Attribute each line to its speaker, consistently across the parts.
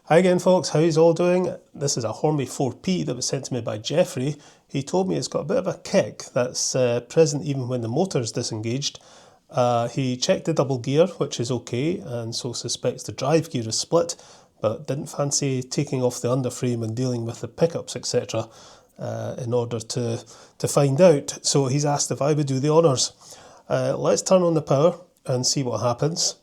Speaker 1: Hi again folks, how you all doing? This is a Hornby 4P that was sent to me by Jeffrey. He told me it's got a bit of a kick that's present even when the motor is disengaged. He checked the double gear, which is okay, and so suspects the drive gear is split, but didn't fancy taking off the underframe and dealing with the pickups, etc. In order to find out. So he's asked if I would do the honours. Let's turn on the power and see what happens.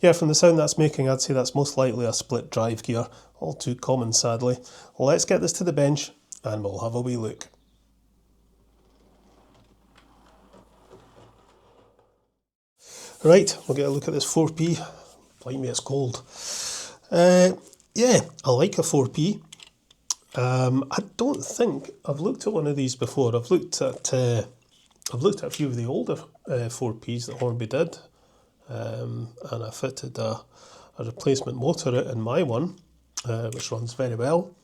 Speaker 1: Yeah, from the sound that's making, I'd say that's most likely a split drive gear. All too common, sadly. Let's get this to the bench and we'll have a wee look. Right, we'll get a look at this 4P. Blimey, it's cold. Yeah, I like a 4P. I don't think I've looked at one of these before. I've looked at a few of the older 4Ps that Hornby did. And I fitted a replacement motor in my one, which runs very well,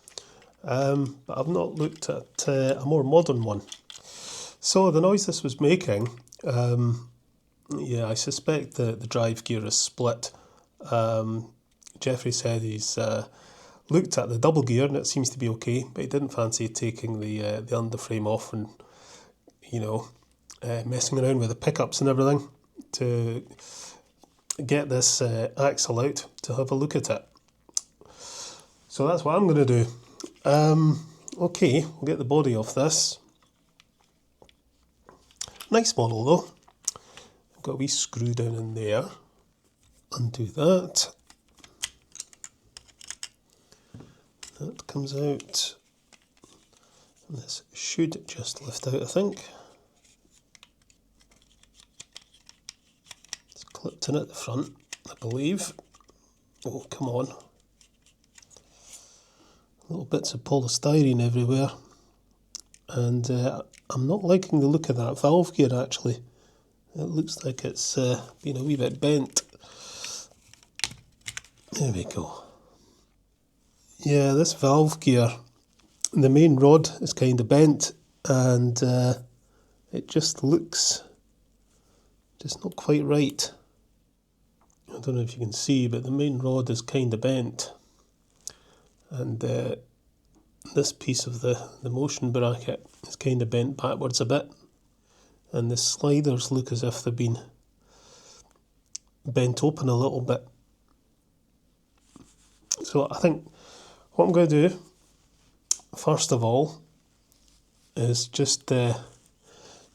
Speaker 1: but I've not looked at a more modern one. So the noise this was making, yeah, I suspect the drive gear is split. Jeffrey said he's looked at the double gear and it seems to be okay, but he didn't fancy taking the underframe off and, you know, messing around with the pickups and everything to get this axle out to have a look at it. So that's what I'm going to do. Okay, we'll get the body off this. Nice model though. I've got a wee screw down in there. Undo that. That comes out. And this should just lift out, I think. Clipped in at the front, I believe. Oh, come on. Little bits of polystyrene everywhere. And I'm not liking the look of that valve gear actually. It looks like it's been a wee bit bent. There we go. Yeah, this valve gear, the main rod is kind of bent and it just looks just not quite right. I don't know if you can see, but the main rod is kind of bent, and this piece of the motion bracket is kind of bent backwards a bit, and the sliders look as if they've been bent open a little bit. So I think what I'm going to do, first of all, is just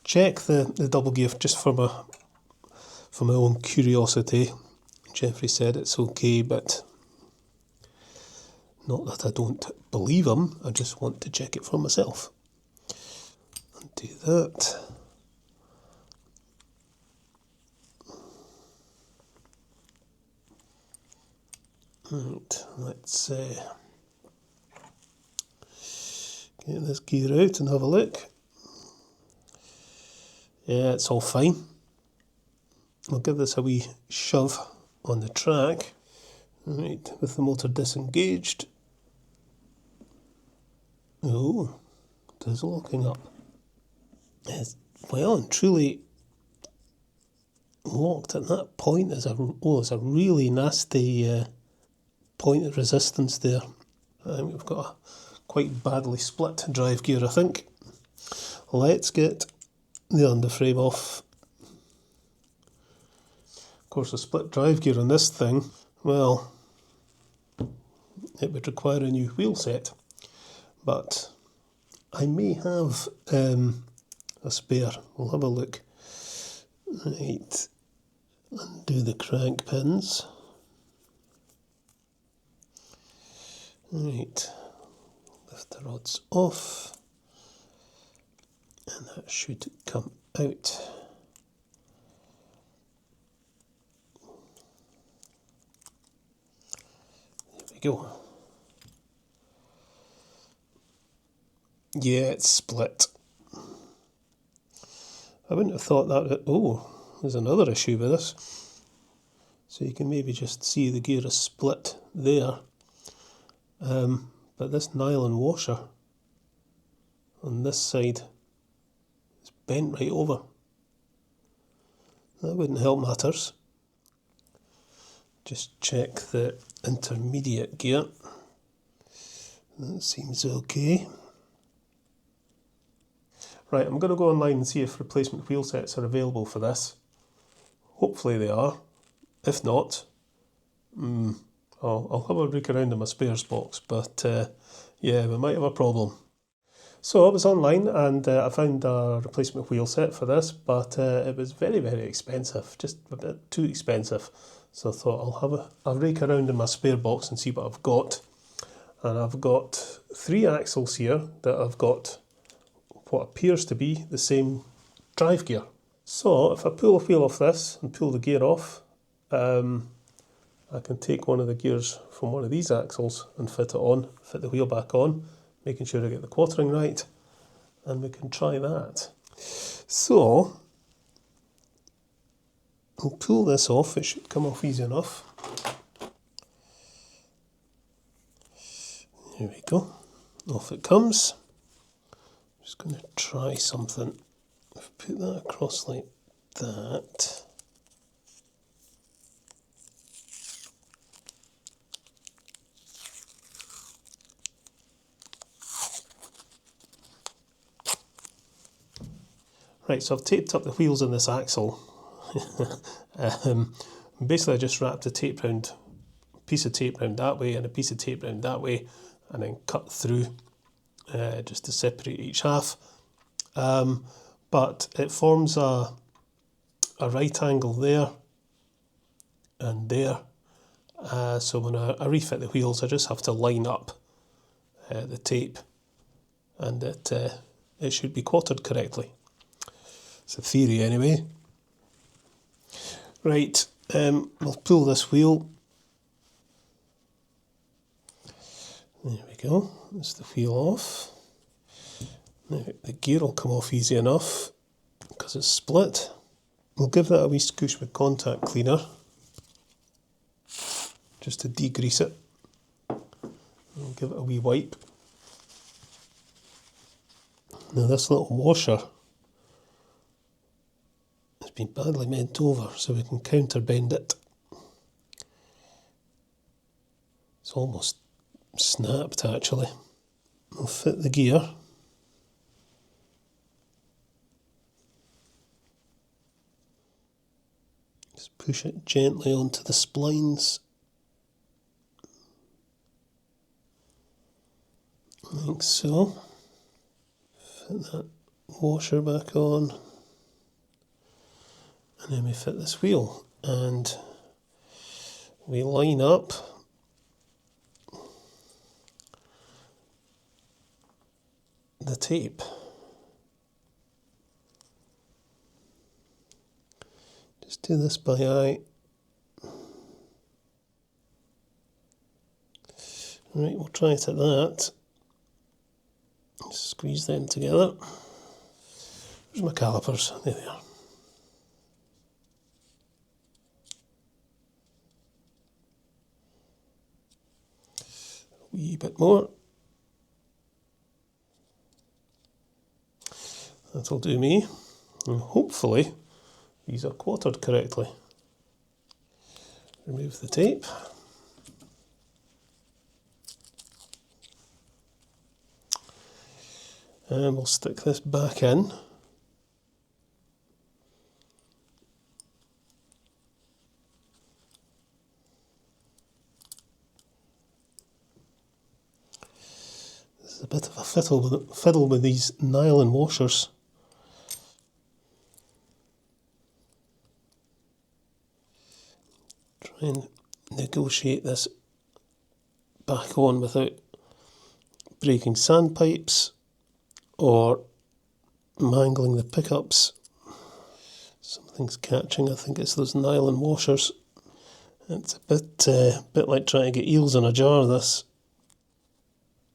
Speaker 1: check the double gear just for my own curiosity. Jeffrey said it's okay, but not that I don't believe him, I just want to check it for myself. Undo that. Right, let's get this gear out and have a look. Yeah, it's all fine. I'll give this a wee shove on the track. Right, with the motor disengaged. Oh, it is locking up. It's well and truly locked at that point. There's a really nasty point of resistance there. We've got a quite badly split drive gear, I think. Let's get the underframe off. Of course, a split drive gear on this thing, well, it would require a new wheel set, but I may have a spare. We'll have a look. Right, undo the crank pins. Right, lift the rods off, and that should come out. Go. Yeah, it's split. I wouldn't have thought that. Oh, there's another issue with this. So you can maybe just see the gear is split there. but this nylon washer on this side is bent right over. That wouldn't help matters. Just check the intermediate gear. That seems okay. Right, I'm going to go online and see if replacement wheel sets are available for this. Hopefully they are. If not, I'll have a look around in my spares box, but yeah, we might have a problem. So I was online and I found a replacement wheel set for this, but it was very, very expensive, just a bit too expensive. So I thought I'll have a rake around in my spare box and see what I've got. And I've got 3 axles here that have got what appears to be the same drive gear. So if I pull a wheel off this and pull the gear off, I can take one of the gears from one of these axles and fit it on, fit the wheel back on, making sure I get the quartering right, and we can try that. So I'll pull this off, it should come off easy enough. There we go, off it comes. I'm just going to try something. If I put that across like that. Right, so I've taped up the wheels on this axle. Basically I just wrapped a piece of tape round that way and a piece of tape round that way, and then cut through just to separate each half. But it forms a right angle there and there. So when I refit the wheels, I just have to line up the tape, and it should be quartered correctly. It's a theory anyway. Right, we'll pull this wheel. There we go, that's the wheel off. Now the gear will come off easy enough because it's split. We'll give that a wee scoosh with contact cleaner just to degrease it. We'll give it a wee wipe. Now this little washer has been badly bent over, so we can counterbend it. It's almost snapped actually. We'll fit the gear. Just push it gently onto the splines. Like so. Fit that washer back on. And then we fit this wheel. And we line up the tape. Just do this by eye. Right, we'll try it at that. Just squeeze them together. Where's my calipers? There they are. A wee bit more. That'll do me. And hopefully these are quartered correctly. Remove the tape. And we'll stick this back in. This is a bit of a fiddle with these nylon washers. Try and negotiate this back on without breaking sandpipes or mangling the pickups. Something's catching, I think it's those nylon washers. It's a bit like trying to get eels in a jar, this.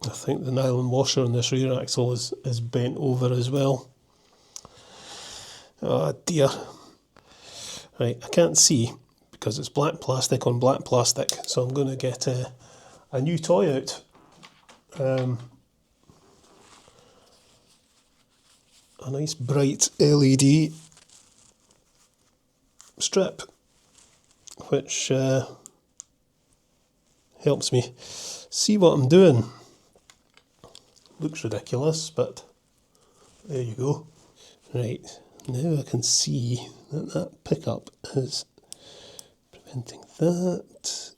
Speaker 1: I think the nylon washer on this rear axle is bent over as well. Oh dear. Right, I can't see because it's black plastic on black plastic, so I'm going to get a new toy out a nice bright LED strip, which helps me see what I'm doing. Looks ridiculous, but there you go. Right, now I can see that that pickup is preventing that.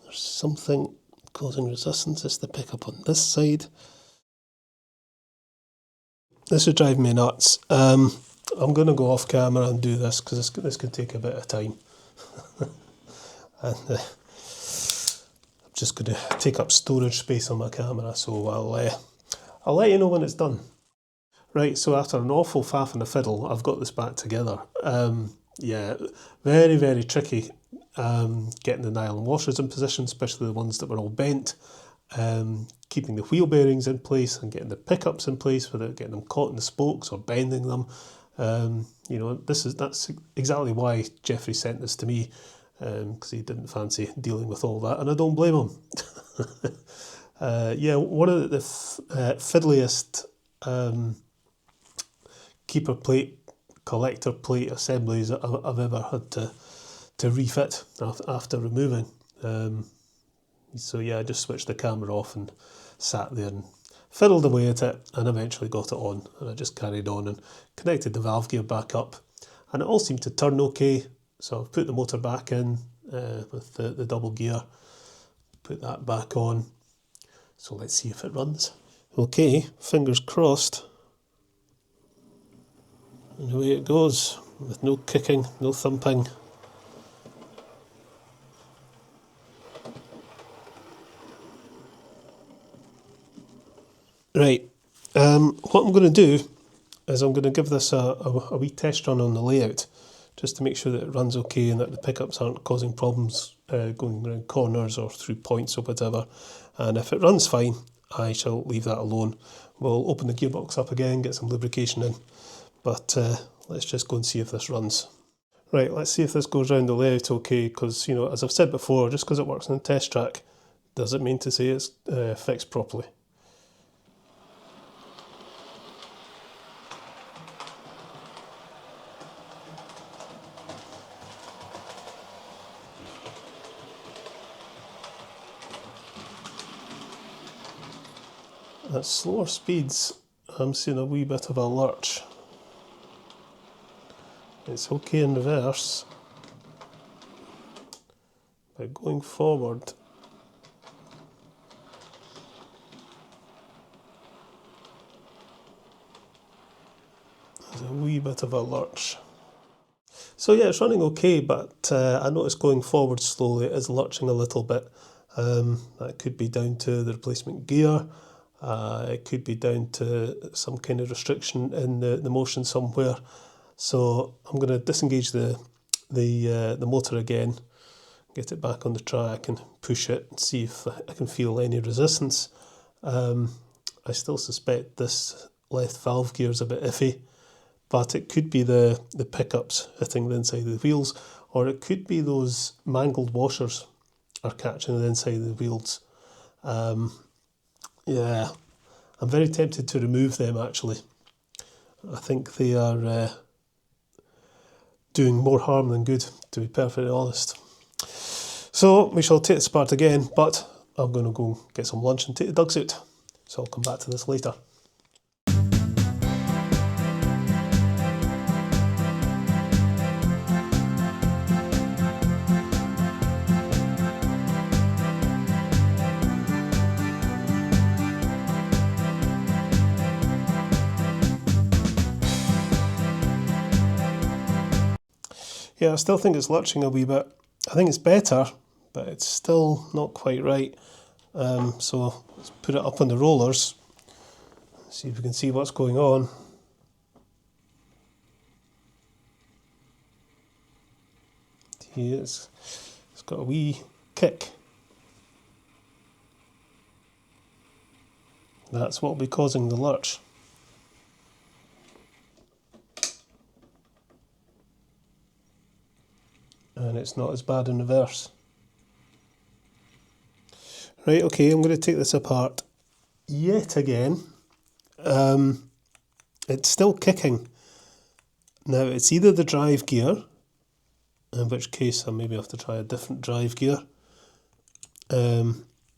Speaker 1: There's something causing resistance. It's the pickup on this side. This is driving me nuts. I'm going to go off camera and do this because this could take a bit of time. And I'm just going to take up storage space on my camera, so I'll let you know when it's done. Right, so after an awful faff and a fiddle, I've got this back together. Yeah, very, very tricky getting the nylon washers in position, especially the ones that were all bent. Keeping the wheel bearings in place and getting the pickups in place without getting them caught in the spokes or bending them. You know, that's exactly why Jeffrey sent this to me, because he didn't fancy dealing with all that, and I don't blame him. Yeah, one of the fiddliest keeper plate, collector plate assemblies I've ever had to refit after removing. So yeah, I just switched the camera off and sat there and fiddled away at it, and eventually got it on, and I just carried on and connected the valve gear back up, and it all seemed to turn okay. So I've put the motor back in with the double gear, put that back on. So let's see if it runs. Okay, fingers crossed. And away it goes, with no kicking, no thumping. Right, what I'm going to do is I'm going to give this a wee test run on the layout, just to make sure that it runs okay and that the pickups aren't causing problems going around corners or through points or whatever. And if it runs fine, I shall leave that alone. We'll open the gearbox up again, get some lubrication in, but let's just go and see if this runs. Right, let's see if this goes around the layout okay, because, you know, as I've said before, just because it works on the test track doesn't mean to say it's fixed properly. At slower speeds, I'm seeing a wee bit of a lurch. It's okay in reverse, but going forward, there's a wee bit of a lurch. So yeah, it's running okay, but I notice going forward slowly it is lurching a little bit. That could be down to the replacement gear. It could be down to some kind of restriction in the motion somewhere. So I'm going to disengage the motor again, get it back on the track and push it and see if I can feel any resistance. I still suspect this left valve gear is a bit iffy, but it could be the pickups hitting the inside of the wheels, or it could be those mangled washers are catching the inside of the wheels. Yeah, I'm very tempted to remove them actually. I think they are doing more harm than good, to be perfectly honest. So we shall take this apart again, but I'm going to go get some lunch and take the dogs out. So I'll come back to this later. Yeah, I still think it's lurching a wee bit. I think it's better, but it's still not quite right. So let's put it up on the rollers, see if we can see what's going on. See, it's got a wee kick. That's what will be causing the lurch. And it's not as bad in reverse. Right, okay, I'm going to take this apart yet again. It's still kicking. Now, it's either the drive gear, in which case I maybe have to try a different drive gear, or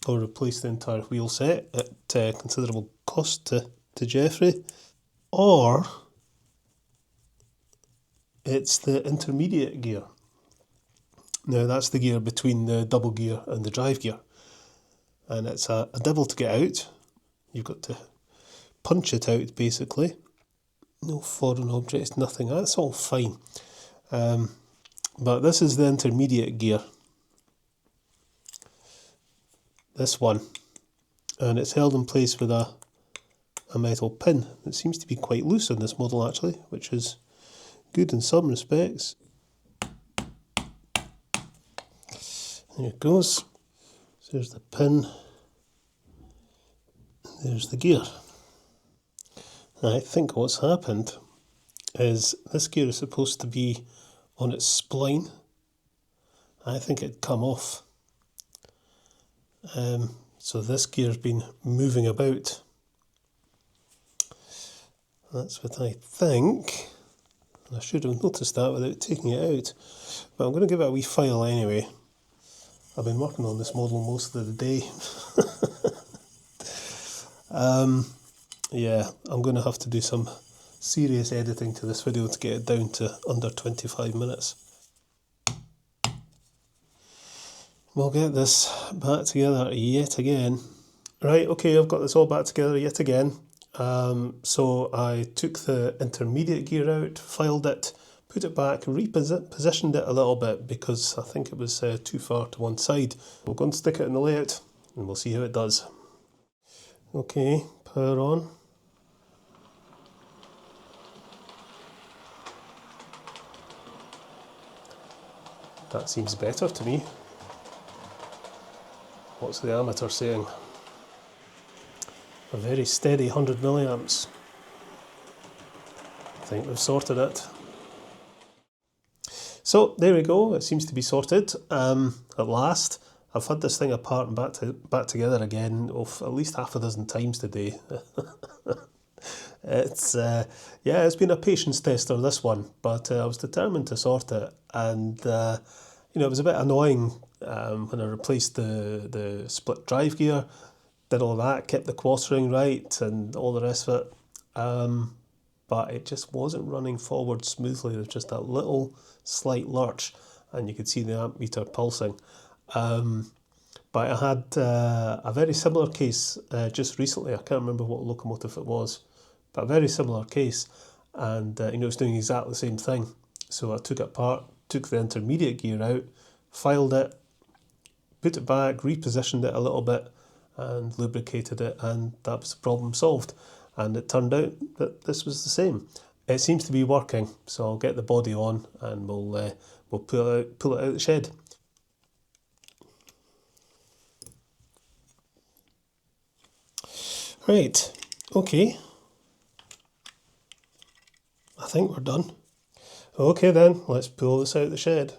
Speaker 1: replace the entire wheel set at considerable cost to Jeffrey, or it's the intermediate gear. Now, that's the gear between the double gear and the drive gear, and it's a devil to get out. You've got to punch it out, basically. No foreign objects, nothing. That's all fine. But this is the intermediate gear. This one. And it's held in place with a metal pin. It seems to be quite loose on this model, actually, which is good in some respects. There it goes. So there's the pin. There's the gear. I think what's happened is this gear is supposed to be on its spline. I think it'd come off. So this gear's been moving about. That's what I think. I should have noticed that without taking it out. But I'm going to give it a wee file anyway. I've been working on this model most of the day. Yeah, I'm going to have to do some serious editing to this video to get it down to under 25 minutes. We'll get this back together yet again. Right, okay, I've got this all back together yet again. So I took the intermediate gear out, filed it, put it back, repositioned it a little bit because I think it was too far to one side. We'll go and stick it in the layout and we'll see how it does. Okay, power on. That seems better to me. What's the ammeter saying? A very steady 100 milliamps. I think we've sorted it. So there we go, it seems to be sorted at last. I've had this thing apart and back together again at least half a dozen times today. It's it's been a patience tester, this one, but I was determined to sort it, and it was a bit annoying when I replaced the split drive gear, did all that, kept the quartering right and all the rest of it, but it just wasn't running forward smoothly. There was just that little slight lurch, and you could see the ammeter pulsing. But I had a very similar case just recently. I can't remember what locomotive it was, but a very similar case, and it was doing exactly the same thing. So I took it apart, took the intermediate gear out, filed it, put it back, repositioned it a little bit, and lubricated it, and that was the problem solved. And it turned out that this was the same. It seems to be working, so I'll get the body on and we'll pull it out of the shed. Right, okay. I think we're done. Okay then, let's pull this out of the shed.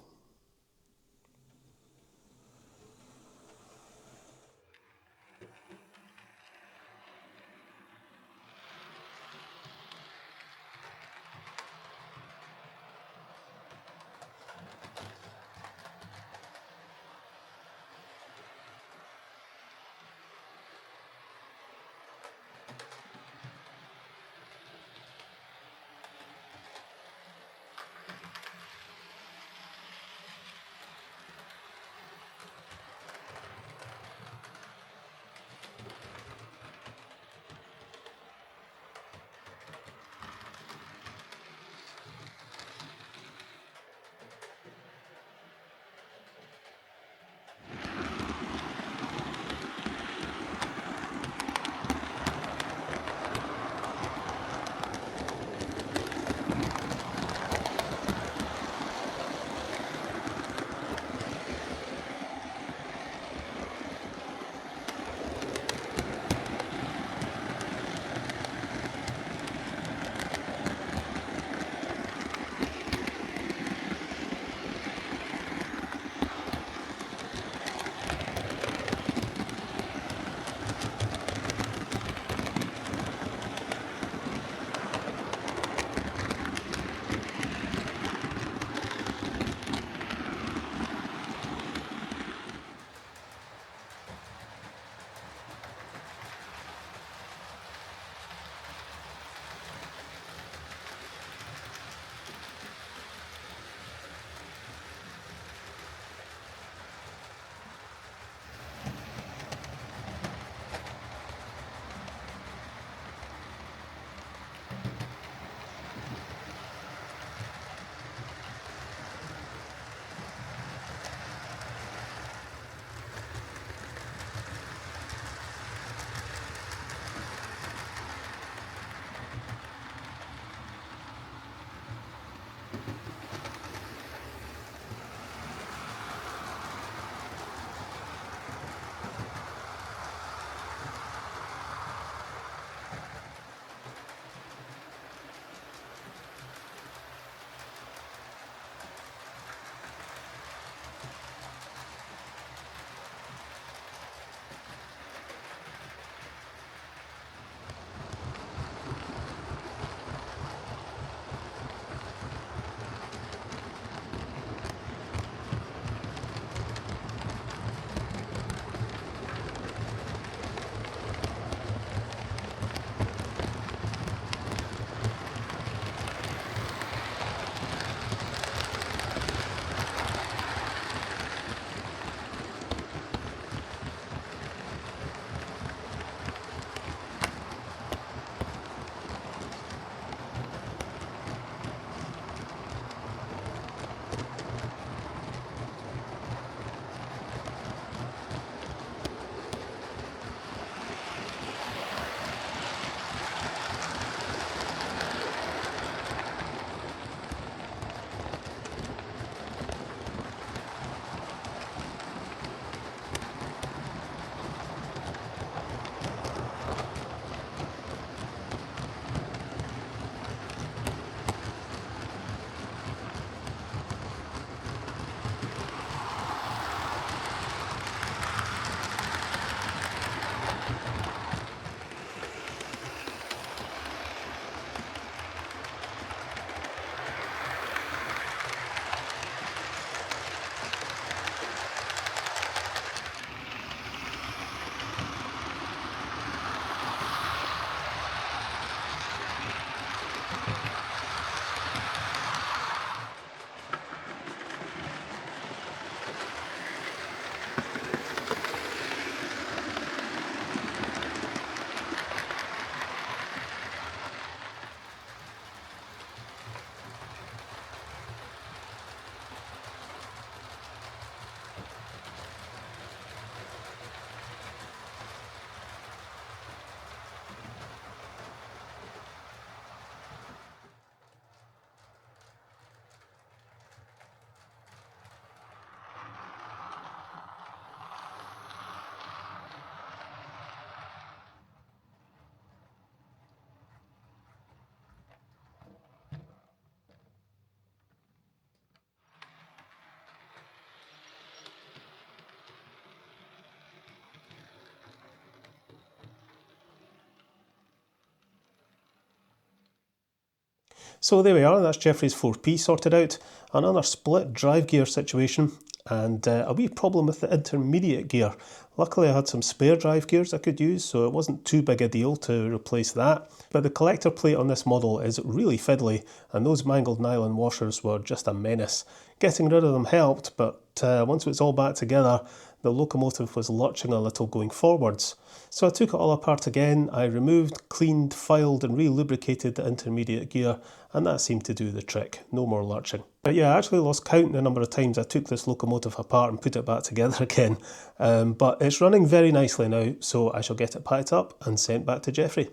Speaker 1: So there we are, that's Jeffrey's 4P sorted out. Another split drive gear situation, and a wee problem with the intermediate gear. Luckily I had some spare drive gears I could use, so it wasn't too big a deal to replace that. But the collector plate on this model is really fiddly, and those mangled nylon washers were just a menace. Getting rid of them helped, but once it was all back together, the locomotive was lurching a little going forwards. So I took it all apart again, I removed, cleaned, filed and re-lubricated the intermediate gear, and that seemed to do the trick. No more lurching. But yeah, I actually lost count the number of times I took this locomotive apart and put it back together again. But it's running very nicely now, so I shall get it packed up and sent back to Jeffrey.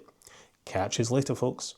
Speaker 1: Catch you later, folks.